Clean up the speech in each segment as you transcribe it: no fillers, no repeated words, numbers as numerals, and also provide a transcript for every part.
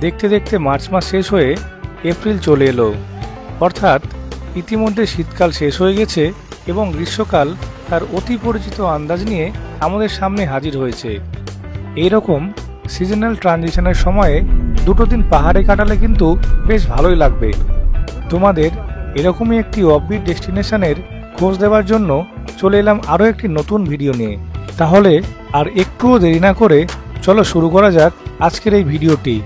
দেখতে দেখতে মার্চ মাস শেষ হয়ে এপ্রিল চলে এলো, অর্থাৎ ইতিমধ্যে শীতকাল শেষ হয়ে গেছে এবং গ্রীষ্মকাল তার অতি পরিচিত আন্দাজ নিয়ে আমাদের সামনে হাজির হয়েছে। এইরকম সিজনাল ট্রানজিশনের সময়ে দুটো দিন পাহাড়ে কাটালে কিন্তু বেশ ভালোই লাগবে। তোমাদের এরকমই একটি অফবিট ডেস্টিনেশনের খোঁজ দেওয়ার জন্য চলে এলাম আরও একটি নতুন ভিডিও নিয়ে। তাহলে আর একটুও দেরি না করে চলো শুরু করা যাক আজকের এই ভিডিওটি।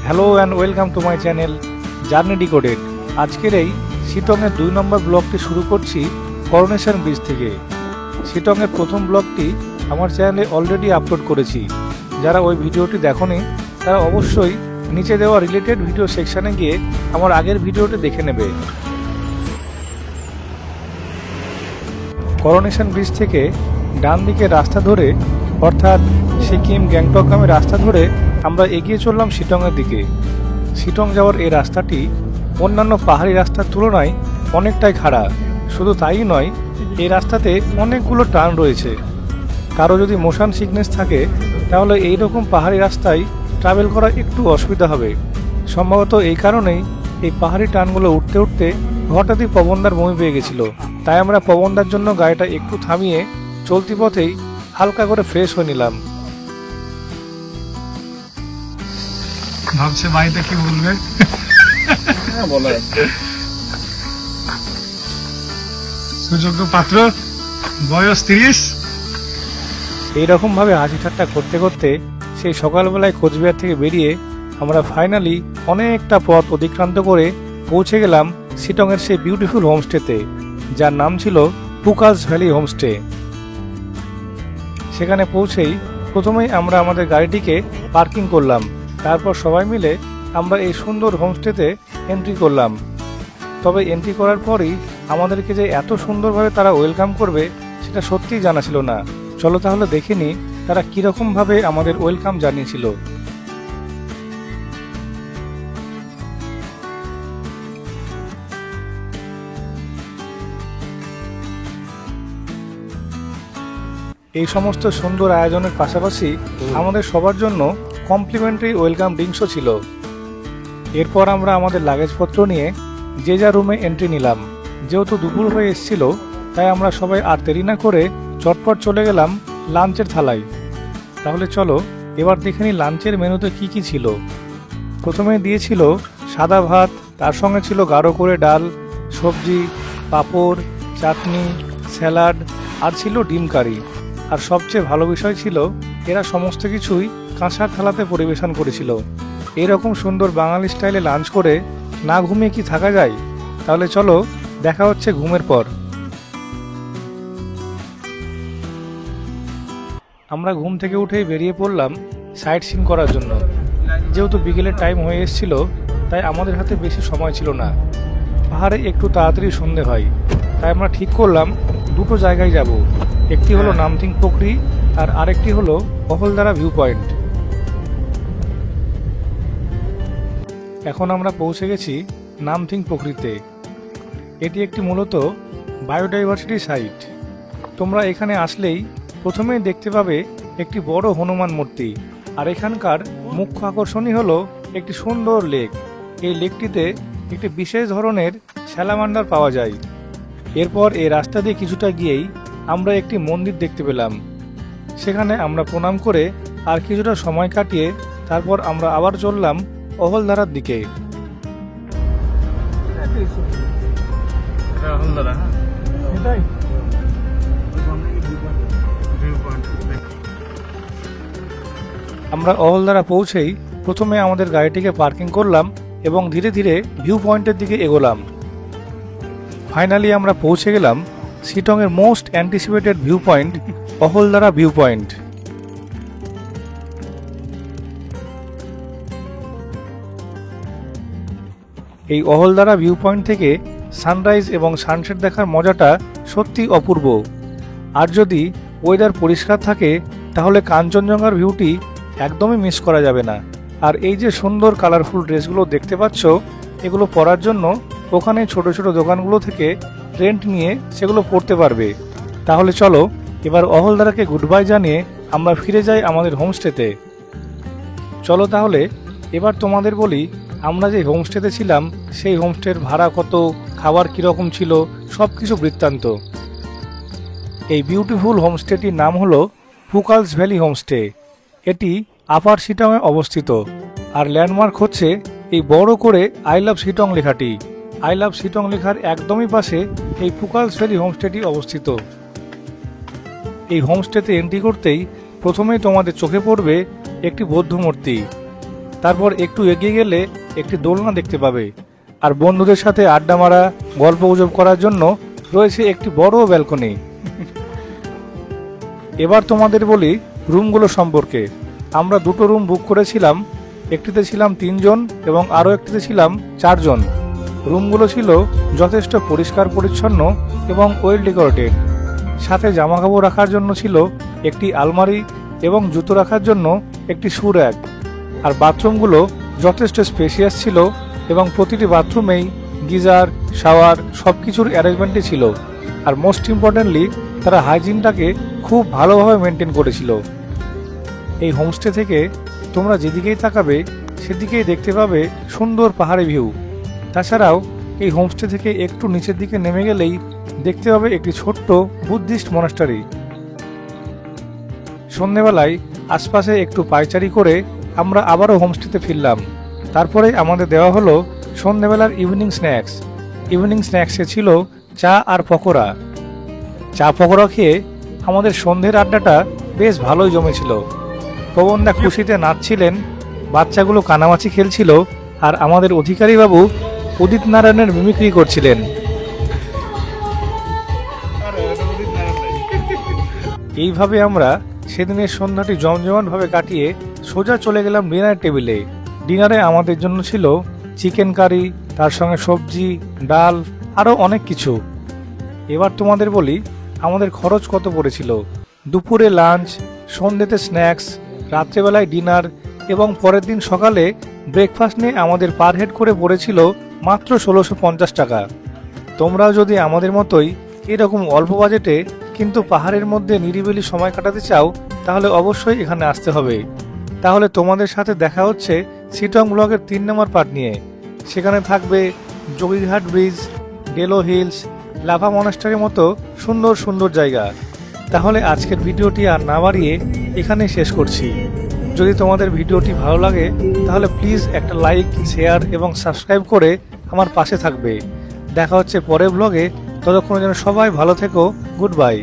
Hello and welcome to my channel journey decoded. আজকের এই শিটংয়ের 2 নম্বর ব্লগটি শুরু করছি করোনেশন ব্রিজ থেকে। শিটংয়ের প্রথম ব্লগটি আমার চ্যানেলে অলরেডি আপলোড করেছি। যারা ওই ভিডিওটি দেখোনি তারা অবশ্যই নিচে দেওয়া রিলেটেড ভিডিও সেকশানে গিয়ে আমার আগের ভিডিওটি দেখে নেবে। করোনেশন ব্রিজ থেকে ডান দিকে রাস্তা ধরে অর্থাৎ সিকিম গ্যাংটকগামী রাস্তা ধরে আমরা এগিয়ে চললাম শিটংয়ের দিকে। শিটং যাওয়ার এই রাস্তাটি অন্যান্য পাহাড়ি রাস্তার তুলনায় অনেকটাই খাড়া। শুধু তাই নয়, এই রাস্তাতে অনেকগুলো টার্ন রয়েছে। কারো যদি মোশন সিকনেস থাকে তাহলে এইরকম পাহাড়ি রাস্তায় ট্রাভেল করা একটু অসুবিধা হবে। সম্ভবত এই কারণেই এই পাহাড়ি টার্নগুলো উঠতে উঠতে হঠাৎই পবনদার বমি পেয়ে গেছিল। তাই আমরা পবনদার জন্য গাড়িটা একটু থামিয়ে চলতি পথেই হালকা করে ফ্রেশ হয়ে নিলাম। ভাবছে বাড়িতে কি বলবে। সুযোগ্য পাত্র, বয়স 30। এইরকম ভাবে হাসি ঠাট্টা করতে করতে সেই সকালবেলায় কোচবিহার থেকে বেরিয়ে আমরা ফাইনালি অনেকটা পথ অতিক্রান্ত করে পৌঁছে গেলাম শিটংয়ের সেই বিউটিফুল হোমস্টেতে, যার নাম ছিল পুকাস ভ্যালি হোমস্টে। সেখানে পৌঁছেই প্রথমেই আমরা আমাদের গাড়িটিকে পার্কিং করলাম। তারপর সবাই মিলে আমরা এই সুন্দর হোমস্টেতে এন্ট্রি করলাম। তবে এন্ট্রি করার পরই আমাদেরকে যে এত সুন্দরভাবে তারা ওয়েলকাম করবে সেটা সত্যিই জানা ছিল না। চলো তাহলে দেখে নিই তারা কীরকমভাবে আমাদের ওয়েলকাম জানিয়েছিল। এই সমস্ত সুন্দর আয়োজনের পাশাপাশি আমাদের সবার জন্য কমপ্লিমেন্টারি ওয়েলকাম ড্রিঙ্কসও ছিল। এরপর আমরা আমাদের লাগেজপত্র নিয়ে যে যা রুমে এন্ট্রি নিলাম। যেহেতু দুপুর হয়ে এসেছিল তাই আমরা সবাই আর দেরি না করে চটপট চলে গেলাম লাঞ্চের থালায়। তাহলে চলো এবার দেখে নিই লাঞ্চের মেনুতে কি কি ছিল। প্রথমে দিয়েছিল সাদা ভাত, তার সঙ্গে ছিল গাঢ় করে ডাল, সবজি, পাঁপড়, চাটনি, স্যালাড আর ছিল ডিম কারি। আর সবচেয়ে ভালো বিষয় ছিল এরা সমস্ত কিছুই কাঁসার থালাতে পরিবেশন করেছিল। এরকম সুন্দর বাঙালি স্টাইলে লাঞ্চ করে না ঘুমিয়ে কি থাকা যায়? তাহলে চলো দেখা হচ্ছে ঘুমের পর। আমরা ঘুম থেকে উঠেই বেরিয়ে পড়লাম সাইট সিন করার জন্য। যেহেতু বিকেলের টাইম হয়ে এসেছিল তাই আমাদের হাতে বেশি সময় ছিল না। পাহাড়ে একটু তাড়াতাড়ি সন্ধে হয়, তাই আমরা ঠিক করলাম দুটো জায়গায় যাব। একটি হলো নামথিং পোখরি আর আরেকটি হলো অহলদারা ভিউ পয়েন্ট। এখন আমরা পৌঁছে গেছি নামথিং পোখরিতে। এটি একটি মূলত বায়োডাইভার্সিটি সাইট। তোমরা এখানে আসলেই প্রথমেই দেখতে পাবে একটি বড় হনুমান মূর্তি। আর এখানকার মুখ্য আকর্ষণই হলো একটি সুন্দর লেক। এই লেকটিতে একটি বিশেষ ধরনের স্যালামান্ডার পাওয়া যায়। এরপর এই রাস্তা দিয়ে কিছুটা গিয়েই আমরা একটি মন্দির দেখতে পেলাম। সেখানে আমরা প্রণাম করে আর কিছুটা সময় কাটিয়ে তারপর আমরা আবার চললাম অহলদারার দিকে। আমরা অহলদারা পৌঁছেই প্রথমে আমাদের গাড়িটিকে পার্কিং করলাম এবং ধীরে ধীরে ভিউ পয়েন্টের দিকে এগোলাম। ফাইনালি আমরা পৌঁছে গেলাম শিটংয়ের most anticipated viewpoint Ahaldara viewpoint. এই অহলদারা ভিউ পয়েন্ট থেকে সানরাইজ এবং সানসেট দেখার মজাটা সত্যি অপূর্ব। আর যদি ওয়েদার পরিষ্কার থাকে তাহলে কাঞ্চনজঙ্ঘার ভিউটি একদমই মিস করা যাবে না। আর এই যে সুন্দর কালারফুল ড্রেসগুলো দেখতে পাচ্ছ, এগুলো পরার জন্য ওখানে ছোট ছোট দোকানগুলো থেকে রেন্ট নিয়ে সেগুলো পরতে পারবে। তাহলে চলো এবার অহলদারাকে গুড বাই জানিয়ে আমরা ফিরে যাই আমাদের হোমস্টেতে। চলো তাহলে এবার তোমাদের বলি আমরা যে হোমস্টেতে ছিলাম সেই হোমস্টের ভাড়া কত, খাবার কীরকম ছিল, সব কিছু বৃত্তান্ত। এই বিউটিফুল হোমস্টেটির নাম হলো ফুকালস ভ্যালি হোমস্টে। এটি আপার শিটংয়ে অবস্থিত আর ল্যান্ডমার্ক হচ্ছে এই বড় করে আই লাভ শিটং লেখাটি। আই লাভ শিটং লেখার একদমই পাশে এই ফুকালস ভ্যালি হোমস্টেটি অবস্থিত। এই হোমস্টেতে এন্ট্রি করতেই প্রথমেই তোমাদের চোখে পড়বে একটি বৌদ্ধ মূর্তি। তারপর একটু এগিয়ে গেলে একটি দোলনা দেখতে পাবে আর বন্ধুদের সাথে আড্ডা মারা, গল্প গুজব করার জন্য রয়েছে একটি বড় ব্যালকনি। এবার তোমাদের বলি রুমগুলো সম্পর্কে। আমরা দুটো রুম বুক করেছিলাম, একটিতে ছিলাম 3 জন এবং আরও একটিতে ছিলাম 4 জন। রুমগুলো ছিল যথেষ্ট পরিষ্কার পরিচ্ছন্ন এবং ওয়েল ডেকোরেটেড। সাথে জামাকাপড় রাখার জন্য ছিল একটি আলমারি এবং জুতো রাখার জন্য একটি শু র্যাক। আর বাথরুমগুলো যথেষ্ট স্পেশিয়াস ছিল এবং প্রতিটি বাথরুমেই গিজার, শাওয়ার সব কিছুর অ্যারেঞ্জমেন্টই ছিল। আর মোস্ট ইম্পর্টেন্টলি তারা হাইজিনটাকে খুব ভালোভাবে মেনটেন করেছিল। এই হোমস্টে থেকে তোমরা যেদিকেই তাকাবে সেদিকেই দেখতে পাবে সুন্দর পাহাড়ি ভিউ। তাছাড়াও এই হোমস্টে থেকে একটু নিচের দিকে নেমে গেলেই দেখতে পাবে একটি ছোট্ট বুদ্ধিস্ট মনাস্টারি। সন্ধ্যেবেলায় আশপাশে একটু পায়চারি করে আমরা আবারও হোমস্টেতে ফিরলাম। তারপরে আমাদের দেওয়া হলো সন্ধ্যেবেলার ইভিনিং স্ন্যাক্স। ইভিনিং স্ন্যাক্সে ছিল চা আর পকোড়া। চা পকোড়া খেয়ে আমাদের সন্ধ্যের আড্ডাটা বেশ ভালোই জমেছিল। পবনদা খুশিতে নাচছিলেন, বাচ্চাগুলো কানামাছি খেলছিল আর আমাদের অধিকারী বাবু উদিত নারায়ণের মিমিক্রি করছিলেন। এইভাবে আমরা সেদিনের সন্ধ্যাটি জমজমাটভাবে কাটিয়ে সোজা চলে গেলাম ডিনার টেবিলে। ডিনারে আমাদের জন্য ছিল চিকেন কারি, তার সঙ্গে সবজি, ডাল, আরও অনেক কিছু। এবার তোমাদের বলি আমাদের খরচ কত পড়েছিল। দুপুরে লাঞ্চ, সন্ধ্যেতে স্ন্যাক্স, রাত্রেবেলায় ডিনার এবং পরের দিন সকালে ব্রেকফাস্ট নিয়ে আমাদের পার হেড করে পড়েছিল মাত্র 1650 টাকা। তোমরাও যদি আমাদের মতোই এরকম অল্প বাজেটে কিন্তু পাহাড়ের মধ্যে নিরিবিলি সময় কাটাতে চাও তাহলে অবশ্যই এখানে আসতে হবে। তাহলে তোমাদের সাথে দেখা হচ্ছে শিটং ব্লগের 3 নম্বর পার্ট নিয়ে। সেখানে থাকবে যোগীঘাট ব্রিজ, ডেলো হিলস, লাভা মনাস্টারের মতো সুন্দর সুন্দর জায়গা। তাহলে আজকের ভিডিওটি আর না বাড়িয়ে এখানেই শেষ করছি। যদি তোমাদের ভিডিওটি ভালো লাগে তাহলে প্লিজ একটা লাইক, শেয়ার এবং সাবস্ক্রাইব করে আমার পাশে থাকবে। দেখা হচ্ছে পরের ব্লগে। ততক্ষণ যেন সবাই ভালো থেকো। Good bye.